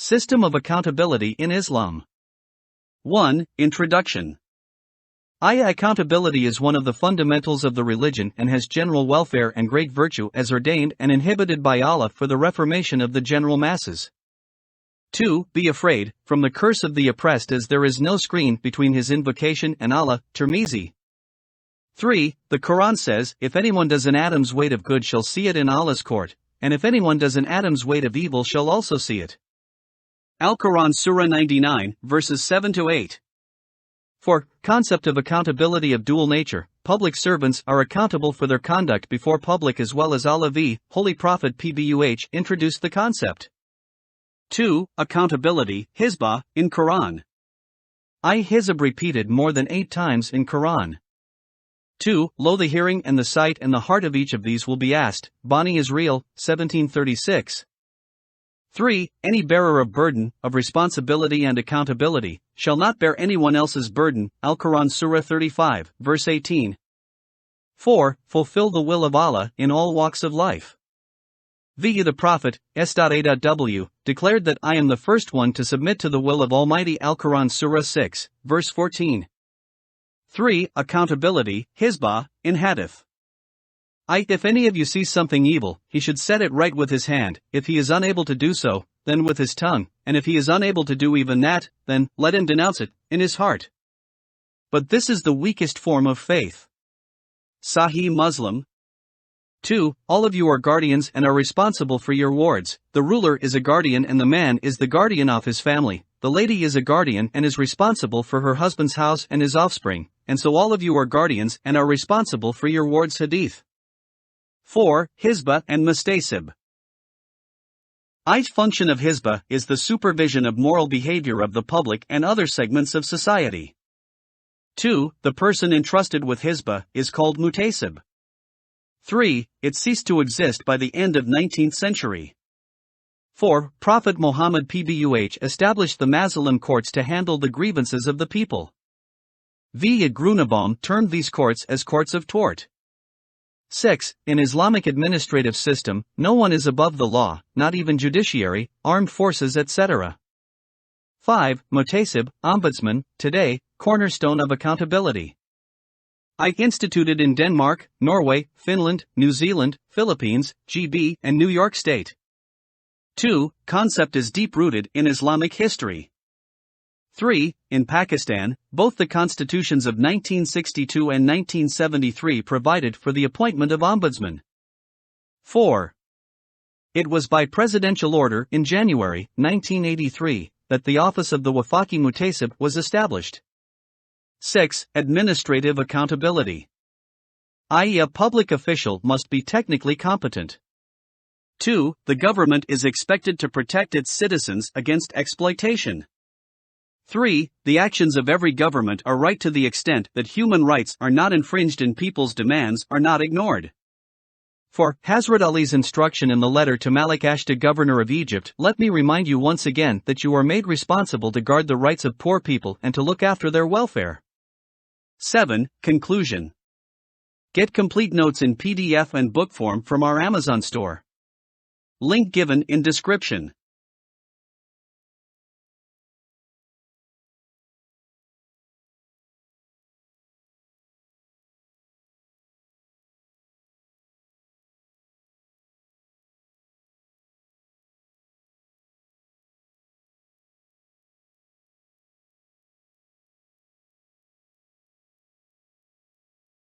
System of accountability in Islam. 1. Introduction. Accountability is one of the fundamentals of the religion and has general welfare and great virtue as ordained and inhibited by Allah for the reformation of the general masses. 2. Be afraid, from the curse of the oppressed, as there is no screen between his invocation and Allah. Tirmizi. 3. The Quran says, if anyone does an atom's weight of good shall see it in Allah's court, and if anyone does an atom's weight of evil shall also see it. Al-Quran Surah 99, verses 7-8. 4. Concept of accountability of dual nature. Public servants are accountable for their conduct before public as well as Allah. The Holy Prophet PBUH introduced the concept. 2. Accountability, Hisbah, in Quran. Hisab repeated more than 8 times in Quran. 2. Lo, the hearing and the sight and the heart of each of these will be asked. Bani Israeel, 1736. 3. Any bearer of burden, of responsibility and accountability, shall not bear anyone else's burden. Al-Quran Surah 35, verse 18. 4. Fulfill the will of Allah in all walks of life. The Prophet, S.A.W., declared that I am the first one to submit to the will of Almighty. Al-Quran Surah 6, verse 14. 3. Accountability, Hisbah, in Hadith. If any of you sees something evil, he should set it right with his hand. If he is unable to do so, then with his tongue, and if he is unable to do even that, then let him denounce it in his heart. But this is the weakest form of faith. Sahih Muslim. 2. All of you are guardians and are responsible for your wards. The ruler is a guardian and the man is the guardian of his family. The lady is a guardian and is responsible for her husband's house and his offspring, and so all of you are guardians and are responsible for your wards. Hadith. 4. Hisbah and Mustasib. Each function of Hisbah is the supervision of moral behavior of the public and other segments of society. 2. The person entrusted with Hisbah is called Mutasib. 3. It ceased to exist by the end of 19th century. 4. Prophet Muhammad PBUH established the Muslim courts to handle the grievances of the people. V. Grunebaum termed these courts as courts of tort. 6. In Islamic administrative system, no one is above the law, not even judiciary, armed forces, etc. 5. Mutasib, ombudsman, today, cornerstone of accountability. Instituted in Denmark, Norway, Finland, New Zealand, Philippines, GB, and New York State. 2. Concept is deep-rooted in Islamic history. 3. In Pakistan, both the constitutions of 1962 and 1973 provided for the appointment of ombudsman. 4. It was by presidential order in January 1983 that the office of the Wafaki Mutasib was established. 6. Administrative accountability. I.e., a public official must be technically competent. 2. The government is expected to protect its citizens against exploitation. 3. The actions of every government are right to the extent that human rights are not infringed and people's demands are not ignored. 4. Hazrat Ali's instruction in the letter to Malik Ashta, governor of Egypt, let me remind you once again that you are made responsible to guard the rights of poor people and to look after their welfare. 7. Conclusion. Get complete notes in PDF and book form from our Amazon store. Link given in description.